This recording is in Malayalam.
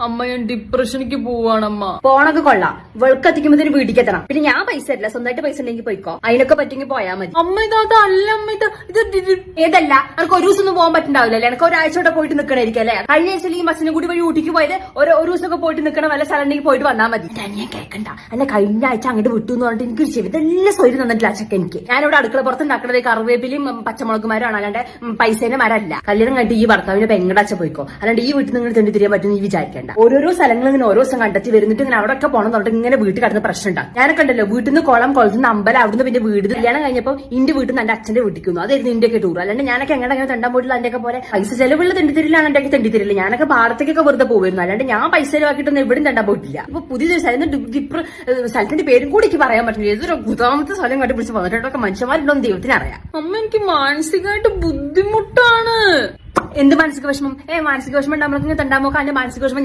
അമ്മ ഞാൻ ഡിപ്രഷനിക്ക് പോവാണമ്മ. പോണൊക്കെ കൊള്ളാം, വെളുക്കെത്തിക്കുമ്പോ വീട്ടിലേക്ക് എത്തണം. പിന്നെ ഞാൻ പൈസ തരില്ല, സ്വന്തമായിട്ട് പൈസ ഉണ്ടെങ്കിൽ പോയിക്കോ. അതിനൊക്കെ പറ്റുമെങ്കിൽ പോയാൽ മതി. അമ്മ ഇതല്ല അമ്മ, ഇത് ഏതല്ല എനിക്ക് ഒരു ദിവസം ഒന്നും പോകാൻ പറ്റുണ്ടാവില്ലല്ലേ? എനിക്ക് ഒരാഴ്ചയോടെ പോയിട്ട് നിൽക്കണായിരിക്കും അല്ലേ? കഴിഞ്ഞ ആഴ്ച ഈ ബസ്സിന് കൂടി വഴി ഊട്ടിക്ക് പോയത് ഒരു ദിവസമൊക്കെ പോയിട്ട് നിൽക്കണ വല്ല സ്ഥലം ഉണ്ടെങ്കിൽ പോയിട്ട് വന്നാൽ മതി. ഞാൻ കേൾക്കണ്ട, എന്നെ കഴിഞ്ഞ ആഴ്ച അങ്ങോട്ട് വിട്ടു എന്ന് പറഞ്ഞിട്ട് എനിക്ക് ചെവിതെല്ലാം സ്വയം തന്നിട്ടില്ല അച്ഛക്ക്. എനിക്ക് ഞാനിവിടെ അടുക്കള പുറത്ത് ഉണ്ടാക്കുന്നത് കറിവേപ്പിലും പച്ചമുളകുമാരാണ്, അല്ലാണ്ട് പൈസേന്റെ മരമല്ല. കല്യാണം കണ്ടിട്ട് ഈ ഭർത്താവിന്റെ പെങ്ങടച്ച പോയിക്കോ, അല്ലാണ്ട് ഈ വീട്ടിൽ നിങ്ങൾ തെണ്ടി തിരിയാൻ പറ്റും നീ വിചാരിക്കേണ്ട. ഓരോരോ സ്ഥലങ്ങൾ ഇങ്ങനെ ഓരോ ദിവസം കണ്ടെത്തി വരുന്നിട്ട് ഇങ്ങനെ അവിടെ ഒക്കെ പോകണം പറഞ്ഞിട്ട് ഇങ്ങനെ വീട്ടിൽ കിടന്ന പ്രശ്നം ഉണ്ടാവും. ഞാനൊക്കെ ഉണ്ടല്ലോ, വീട്ടിൽ നിന്ന് കുളം, കുളത്തുനിന്ന് അമ്പലം, അവിടുന്ന് പിന്നെ വീട്. കല്യാണം കഴിഞ്ഞപ്പോൾ ഇന്റെ വീട്ടിൽ നിന്ന് എന്റെ അച്ഛന്റെ വീട്ടിൽ വന്നു. അതായിരുന്നു ഇന്ത്യയൊക്കെ ടൂർ. അല്ലാണ്ട് ഞാനൊക്കെ എങ്ങനെ തെണ്ടാൻ പോയിട്ടില്ല. അതിന്റെ ഒക്കെ പോലെ പൈസ ചെലവുള്ള തെണ്ടിത്തിരിലാണ് എന്റെ തെണ്ടിത്തിരില്ല. ഞാനൊക്കെ പാടത്തേക്കൊക്കെ വെറുതെ പോകുമായിരുന്നു, അല്ലാണ്ട് ഞാൻ പൈസ ചെലവാക്കിയിട്ടൊന്നും എവിടെയും തെണ്ടാൻ പോയിട്ടില്ല. ഇപ്പൊ പുതിയ സ്ഥലത്തിന്റെ പേരും കൂടി എനിക്ക് പറയാൻ പറ്റില്ല. ഏതൊരു ഗുതാമത്തെ സ്ഥലം കണ്ടുപിടിച്ച് വന്നിട്ടൊക്കെ മനുഷ്യന്മാരുണ്ടോന്ന് ദൈവത്തിന് അറിയാം. അമ്മ എനിക്ക് മാനസികമായിട്ട് ബുദ്ധിമുട്ടാണ്. എന്ത് മാനസിക വിഷമം? മാനസിക വിഷമം ഉണ്ടാകുമ്പോൾ തെണ്ടാൻ നോക്കാൻ. മാനസിക വിഷമം